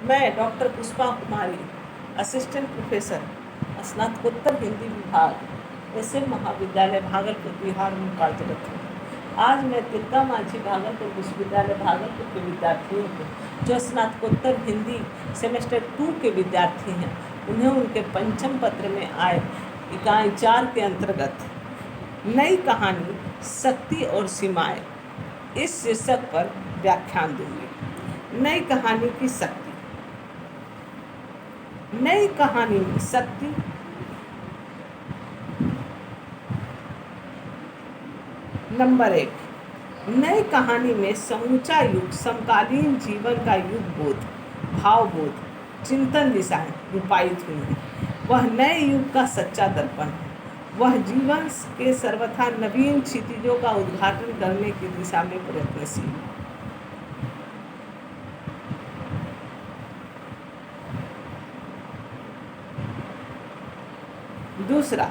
मैं डॉक्टर पुष्पा कुमारी, assistant professor, स्नातकोत्तर हिंदी विभाग, एसएम महाविद्यालय भागलपुर, बिहार में कार्यरत हूँ। आज मैं तिलका मांझी भागलपुर विश्वविद्यालय भागलपुर के विद्यार्थियों को, जो स्नातकोत्तर हिंदी सेमेस्टर 2 के विद्यार्थी हैं, उन्हें उनके पंचम पत्र में आए इकाई 4 के अंतर्गत नई कहानी शक्ति और सीमाएं इस शीर्षक पर व्याख्यान दूंगी। नई कहानी की शक्ति। नई कहानी में शक्ति नंबर 1। नई कहानी में समूचा युग समकालीन जीवन का युग बोध, भावबोध, चिंतन दिशाएं रूपायित हुई हैं। वह नए युग का सच्चा दर्पण है। वह जीवन के सर्वथा नवीन क्षितिजों का उद्घाटन करने की दिशा में प्रयत्नशील है। दूसरा,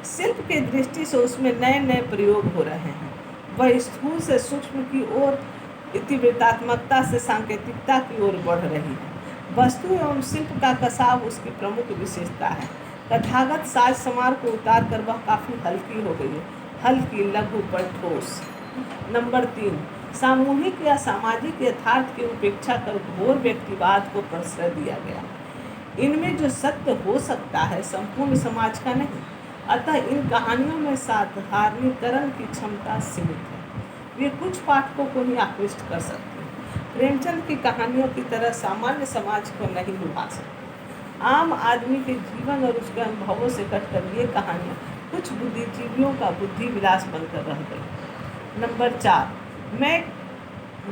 शिल्प की दृष्टि से उसमें नए नए प्रयोग हो रहे हैं। वह स्थूल से सूक्ष्म की ओर, इतिवृत्तात्मकता से सांकेतिकता की ओर बढ़ रही है। वस्तु एवं शिल्प का कसाव उसकी प्रमुख विशेषता है। कथागत साज समार को उतार कर वह काफ़ी हल्की हो गई है, हल्की, लघु पर ठोस। नंबर 3, सामूहिक या सामाजिक यथार्थ की उपेक्षा कर घोर व्यक्तिवाद को प्रश्रय दिया गया। इनमें जो सत्य हो सकता है संपूर्ण समाज का नहीं, अतः इन कहानियों में साधारणीकरण की क्षमता सीमित है। वे कुछ पाठकों को ही आकृष्ट कर सकती हैं। प्रेमचंद की कहानियों की तरह सामान्य समाज को नहीं लुभा सकती। आम आदमी के जीवन और उसके अनुभवों से कटकर ये कहानियाँ कुछ बुद्धिजीवियों का बुद्धि विलास बनकर रह गई। नंबर 4, मैं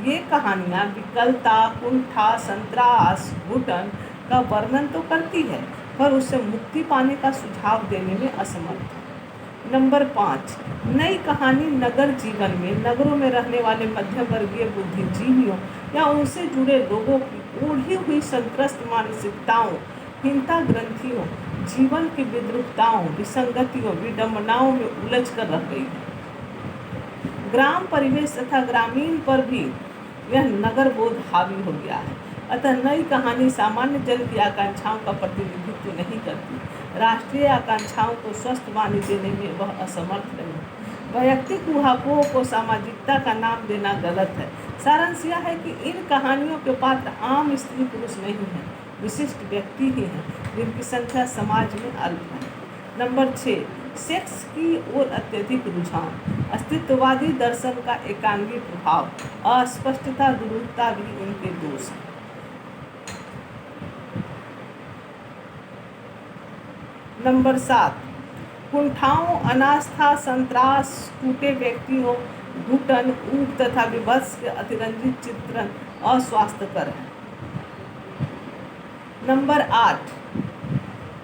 ये कहानियाँ विकलता, कुंठा, संत्रास, घुटन का वर्णन तो करती है, पर उससे मुक्ति पाने का सुझाव देने में असमर्थ है। नंबर 5, नई कहानी नगर जीवन में नगरों में रहने वाले मध्यम वर्गीय बुद्धिजीवियों या उनसे जुड़े लोगों की ओढ़ी हुई संत्रस्त मानसिकताओं, हिंसा ग्रंथियों, जीवन की विद्रूपताओं, विसंगतियों, विडंबनाओं में उलझ कर रह गई है। ग्राम परिवेश तथा ग्रामीण पर भी यह नगर बोध हावी हो गया है। अतः नई कहानी सामान्य जन की आकांक्षाओं का प्रतिनिधित्व नहीं करती। राष्ट्रीय आकांक्षाओं को स्वस्थ वाणी देने में वह असमर्थ नहीं। वैयक्तिक ऊहापोह को सामाजिकता का नाम देना गलत है। सारांश यह है कि इन कहानियों के पात्र आम स्त्री पुरुष नहीं हैं, विशिष्ट व्यक्ति ही हैं, जिनकी संख्या समाज में अल्प है। नंबर 6, सेक्स की ओर अत्यधिक रुझान, अस्तित्ववादी दर्शन का एकांगी प्रभाव, अस्पष्टता, दुरूहता भी इनके दोष हैं। नंबर 7, कुंठाओं, अनास्था, संत्रास, टूटे व्यक्तियों, घुटन, ऊब तथा विभत्स के अतिरंजित चित्रण अस्वास्थ्यकर है। नंबर 8,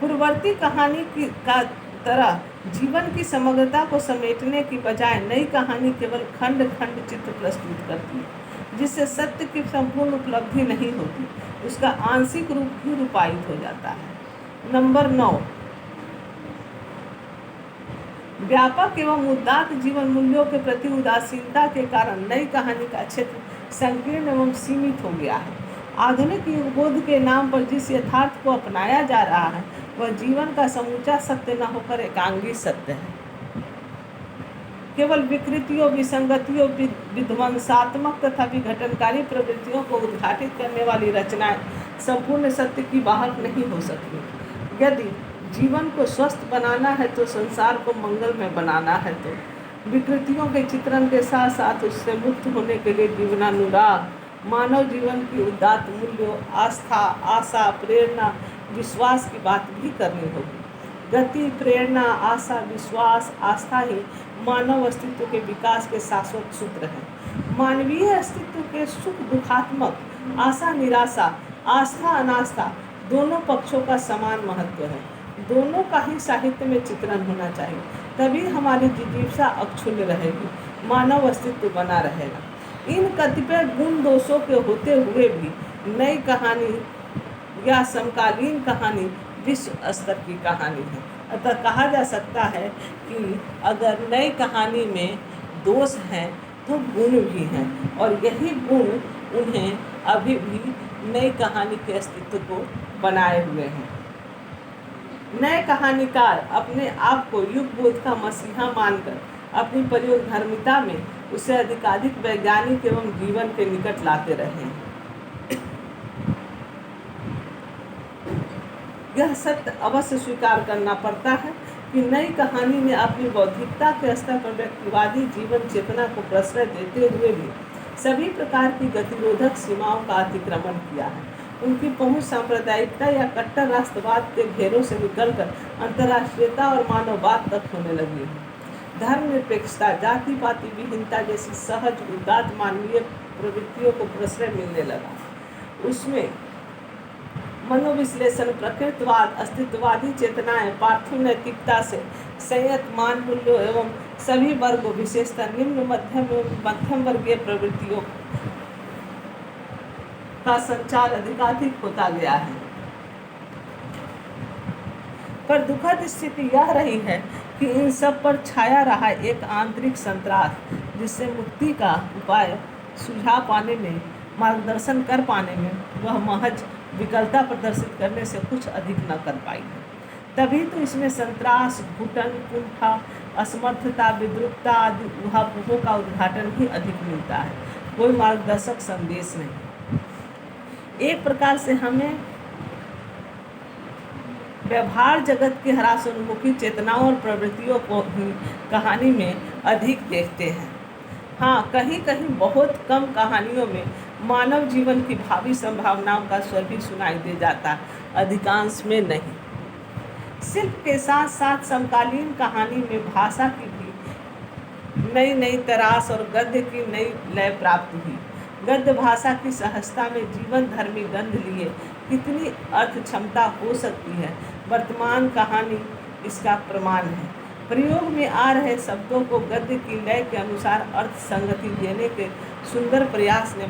पूर्ववर्ती कहानी की का तरह जीवन की समग्रता को समेटने की बजाय नई कहानी केवल खंड खंड चित्र प्रस्तुत करती है, जिससे सत्य की संपूर्ण उपलब्धि नहीं होती, उसका आंशिक रूप ही रूपायित हो जाता है। नंबर 9, व्यापक एवं उदात्त जीवन मूल्यों के प्रति उदासीनता के कारण नई कहानी का क्षेत्र संकीर्ण एवं सीमित हो गया है। आधुनिक युगबोध के नाम पर जिस यथार्थ को अपनाया जा रहा है, वह जीवन का समूचा सत्य न होकर एकांगी सत्य है। केवल विकृतियों, विसंगतियों, विध्वंसात्मक तथा विघटनकारी प्रवृत्तियों को उद्घाटित करने वाली रचनाएं संपूर्ण सत्य की वाहक नहीं हो सकती। यदि जीवन को स्वस्थ बनाना है तो संसार को मंगलमय बनाना है, तो विकृतियों के चित्रण के साथ साथ उससे मुक्त होने के लिए जीवनानुराग, मानव जीवन की उदात्त मूल्यों, आस्था, आशा, प्रेरणा, विश्वास की बात भी करनी होगी। गति, प्रेरणा, आशा, विश्वास, आस्था ही मानव अस्तित्व के विकास के शाश्वत सूत्र हैं। मानवीय अस्तित्व के सुख दुखात्मक, आशा निराशा, आस्था अनास्था दोनों पक्षों का समान महत्व है। दोनों का ही साहित्य में चित्रण होना चाहिए, तभी हमारी जिज्ञासा अक्षुण्ण रहेगी, मानव अस्तित्व बना रहेगा। इन कतिपय गुण दोषों के होते हुए भी नई कहानी या समकालीन कहानी विश्व स्तर की कहानी है। अतः कहा जा सकता है कि अगर नई कहानी में दोष हैं तो गुण भी हैं, और यही गुण उन्हें अभी भी नई कहानी के अस्तित्व को बनाए हुए हैं। नए कहानीकार अपने आप को युग बोध का मसीहा मानकर अपनी प्रयोगधर्मिता में उसे अधिकाधिक वैज्ञानिक एवं जीवन के निकट लाते रहे हैं। यह सत्य अवश्य स्वीकार करना पड़ता है कि नई कहानी ने अपनी बौद्धिकता के स्तर पर व्यक्तिवादी जीवन चेतना को प्रश्रय देते हुए भी सभी प्रकार की गतिरोधक सीमाओं का अतिक्रमण किया है। उनकी पहुंच सांप्रदायिकता या कट्टर राष्ट्रवाद के घेरों से निकलकर अंतर्राष्ट्रीयता और मानववाद तक होने लगी है। धर्मनिरपेक्षता, जाति पाति विहीनता जैसी सहज उदात्त मानवीय प्रवृत्तियों को प्रश्रय मिलने लगा। उसमें मनोविश्लेषण, प्रकृतिवाद, अस्तित्ववादी चेतनाएं, पार्थिव नैतिकता से संयत मान मूल्यों एवं सभी वर्गों विशेषतः निम्न मध्यम एवं मध्यम वर्गीय प्रवृत्तियों का संचार अधिकाधिक होता गया है। पर दुखद स्थिति यह रही है कि इन सब पर छाया रहा एक आंतरिक संतरास, जिससे मुक्ति का उपाय सुझाव पाने में, मार्गदर्शन कर पाने में वह महज विकलता प्रदर्शित करने से कुछ अधिक न कर पाई है। तभी तो इसमें संतरास, घुटन, कुंठा, असमर्थता, विद्रुपता आदि ऊहापोहों का उद्घाटन ही अधिक मिलता है, कोई मार्गदर्शक संदेश नहीं। एक प्रकार से हमें व्यवहार जगत की ह्रासोन्मुखी चेतनाओं और प्रवृत्तियों को ही कहानी में अधिक देखते हैं। हाँ, कहीं कहीं बहुत कम कहानियों में मानव जीवन की भावी संभावनाओं का स्वर भी सुनाई दे जाता, अधिकांश में नहीं। शिल्प के साथ साथ समकालीन कहानी में भाषा की भी नई नई तराश और गद्य की नई लय प्राप्त हुई। गद्य भाषा की सहजता में जीवन धर्मी गंध लिए कितनी अर्थ क्षमता हो सकती है, वर्तमान कहानी इसका प्रमाण है। प्रयोग में आ रहे शब्दों को गद्य की लय के अनुसार अर्थ संगति देने के सुंदर प्रयास ने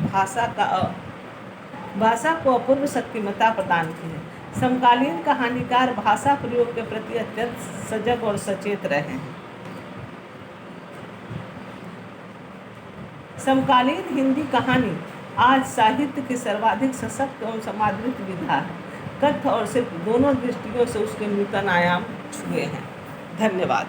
भाषा को अपूर्व शक्तिमत्ता प्रदान की है। समकालीन कहानीकार भाषा प्रयोग के प्रति अत्यंत सजग और सचेत रहे हैं। समकालीन हिंदी कहानी आज साहित्य की सर्वाधिक सशक्त एवं समादृत विधा है। कथ्य और शिल्प दोनों दृष्टियों से उसके नूतन आयाम छुए हैं। धन्यवाद।